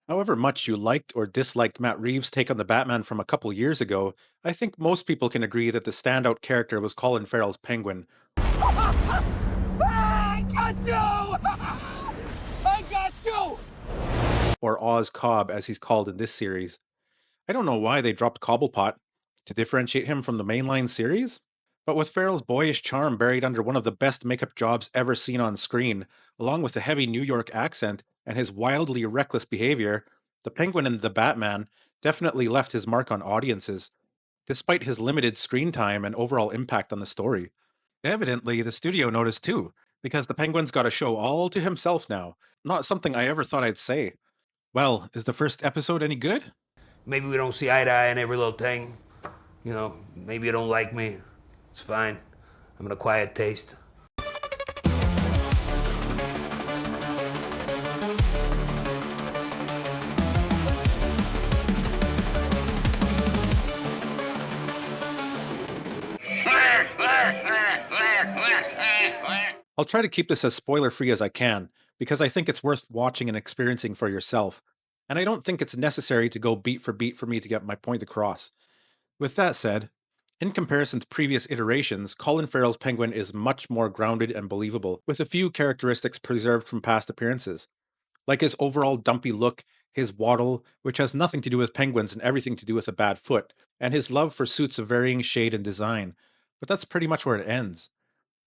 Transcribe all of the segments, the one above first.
However much you liked or disliked Matt Reeves' take on the Batman from a couple years ago, I think most people can agree that the standout character was Colin Farrell's Penguin, I got you! I got you! or Oz Cobb as he's called in this series. I don't know why they dropped Cobblepot to differentiate him from the mainline series, but with Farrell's boyish charm buried under one of the best makeup jobs ever seen on screen, along with the heavy New York accent and his wildly reckless behavior, the Penguin in The Batman definitely left his mark on audiences, despite his limited screen time and overall impact on the story. Evidently, the studio noticed too, because the Penguin's got a show all to himself now. Not something I ever thought I'd say. Well, is the first episode any good? Maybe we don't see eye to eye on every little thing. Maybe you don't like me. It's fine. I'm an acquired taste. I'll try to keep this as spoiler free as I can, because I think it's worth watching and experiencing for yourself, and I don't think it's necessary to go beat for me to get my point across. With that said, in comparison to previous iterations, Colin Farrell's Penguin is much more grounded and believable, with a few characteristics preserved from past appearances, like his overall dumpy look, his waddle, which has nothing to do with penguins and everything to do with a bad foot, and his love for suits of varying shade and design. But that's pretty much where it ends.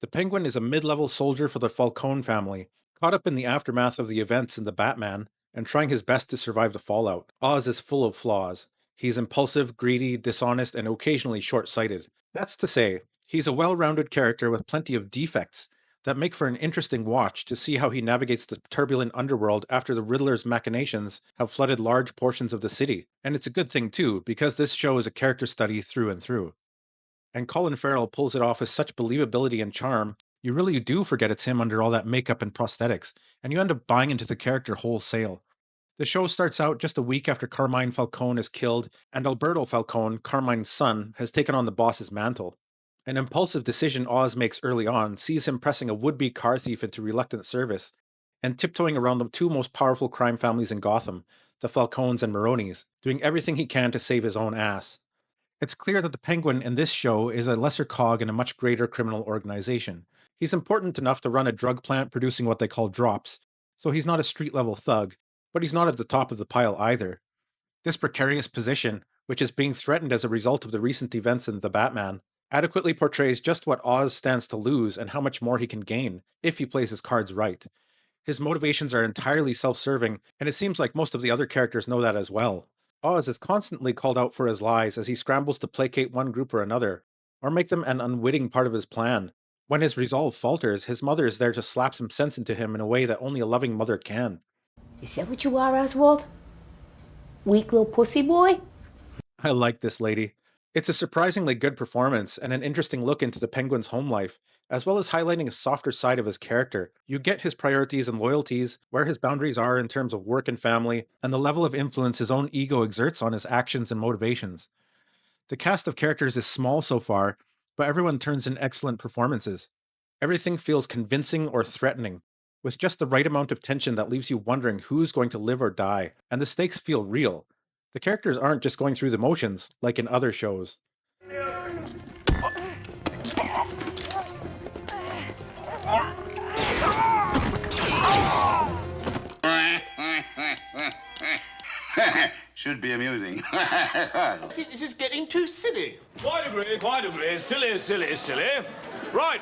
The Penguin is a mid-level soldier for the Falcone family, caught up in the aftermath of the events in the Batman, and trying his best to survive the fallout. Oz is full of flaws. He's impulsive, greedy, dishonest, and occasionally short-sighted. That's to say, he's a well-rounded character with plenty of defects that make for an interesting watch to see how he navigates the turbulent underworld after the Riddler's machinations have flooded large portions of the city. And it's a good thing too, because this show is a character study through and through. And Colin Farrell pulls it off with such believability and charm, you really do forget it's him under all that makeup and prosthetics, and you end up buying into the character wholesale. The show starts out just a week after Carmine Falcone is killed, and Alberto Falcone, Carmine's son, has taken on the boss's mantle. An impulsive decision Oz makes early on sees him pressing a would-be car thief into reluctant service, and tiptoeing around the two most powerful crime families in Gotham, the Falcones and Maronis, doing everything he can to save his own ass. It's clear that the Penguin in this show is a lesser cog in a much greater criminal organization. He's important enough to run a drug plant producing what they call drops, so he's not a street level thug, but he's not at the top of the pile either. This precarious position, which is being threatened as a result of the recent events in The Batman, adequately portrays just what Oz stands to lose and how much more he can gain if he plays his cards right. His motivations are entirely self serving, and it seems like most of the other characters know that as well. Oz is constantly called out for his lies as he scrambles to placate one group or another, or make them an unwitting part of his plan. When his resolve falters, his mother is there to slap some sense into him in a way that only a loving mother can. Is that what you are, Oswald? Weak little pussy boy? I like this lady. It's a surprisingly good performance and an interesting look into the Penguin's home life, as well as highlighting a softer side of his character. You get his priorities and loyalties, where his boundaries are in terms of work and family, and the level of influence his own ego exerts on his actions and motivations. The cast of characters is small so far, but everyone turns in excellent performances. Everything feels convincing or threatening, with just the right amount of tension that leaves you wondering who's going to live or die, and the stakes feel real. The characters aren't just going through the motions, like in other shows. Should be amusing. I think this is getting too silly. Quite agree, quite agree. Silly, silly, silly. Right,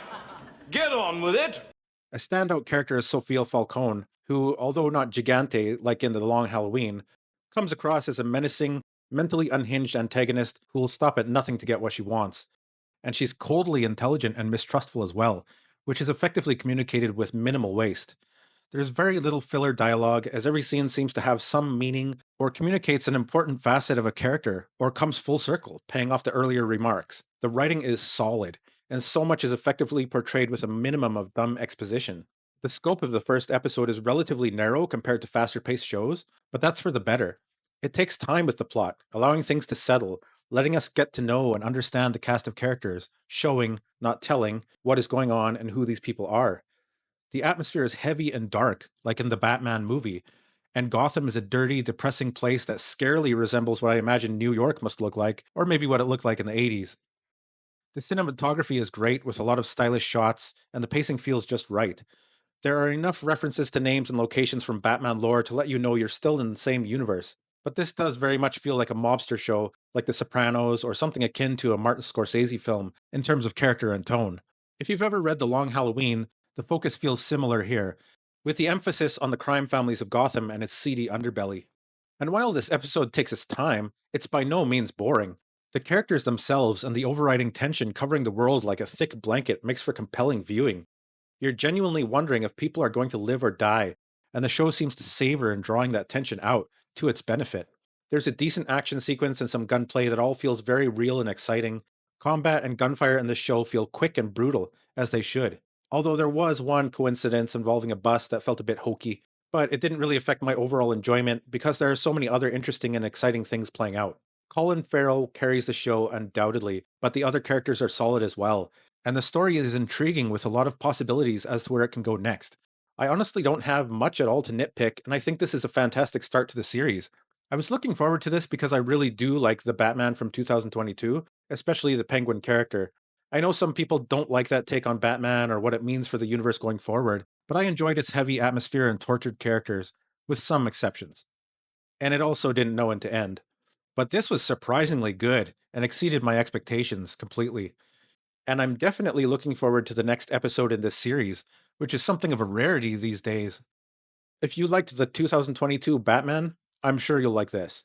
get on with it. A standout character is Sophia Falcone, who, although not gigante like in The Long Halloween, comes across as a menacing, mentally unhinged antagonist who will stop at nothing to get what she wants. And she's coldly intelligent and mistrustful as well, which is effectively communicated with minimal waste. There's very little filler dialogue, as every scene seems to have some meaning or communicates an important facet of a character, or comes full circle, paying off the earlier remarks. The writing is solid, and so much is effectively portrayed with a minimum of dumb exposition. The scope of the first episode is relatively narrow compared to faster paced shows, but that's for the better. It takes time with the plot, allowing things to settle, letting us get to know and understand the cast of characters, showing, not telling, what is going on and who these people are. The atmosphere is heavy and dark, like in the Batman movie, and Gotham is a dirty, depressing place that scarily resembles what I imagine New York must look like, or maybe what it looked like in the 80s. The cinematography is great with a lot of stylish shots, and the pacing feels just right. There are enough references to names and locations from Batman lore to let you know you're still in the same universe, but this does very much feel like a mobster show, like The Sopranos or something akin to a Martin Scorsese film in terms of character and tone. If you've ever read The Long Halloween, the focus feels similar here, with the emphasis on the crime families of Gotham and its seedy underbelly. And while this episode takes its time, it's by no means boring. The characters themselves and the overriding tension covering the world like a thick blanket makes for compelling viewing. You're genuinely wondering if people are going to live or die, and the show seems to savor in drawing that tension out to its benefit. There's a decent action sequence and some gunplay that all feels very real and exciting. Combat and gunfire in this show feel quick and brutal, as they should. Although there was one coincidence involving a bus that felt a bit hokey, but it didn't really affect my overall enjoyment because there are so many other interesting and exciting things playing out. Colin Farrell carries the show undoubtedly, but the other characters are solid as well, and the story is intriguing with a lot of possibilities as to where it can go next. I honestly don't have much at all to nitpick, and I think this is a fantastic start to the series. I was looking forward to this because I really do like the Batman from 2022, especially the Penguin character. I know some people don't like that take on Batman or what it means for the universe going forward, but I enjoyed its heavy atmosphere and tortured characters, with some exceptions. And it also didn't know when to end. But this was surprisingly good and exceeded my expectations completely. And I'm definitely looking forward to the next episode in this series, which is something of a rarity these days. If you liked the 2022 Batman, I'm sure you'll like this.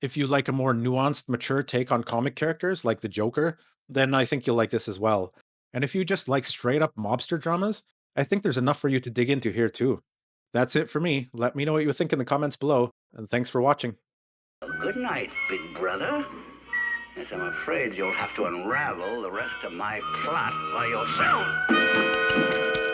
If you like a more nuanced, mature take on comic characters like the Joker, then I think you'll like this as well. And if you just like straight up mobster dramas, I think there's enough for you to dig into here too. That's it for me. Let me know what you think in the comments below, and thanks for watching. Good night, big brother. Yes, I'm afraid you'll have to unravel the rest of my plot by yourself.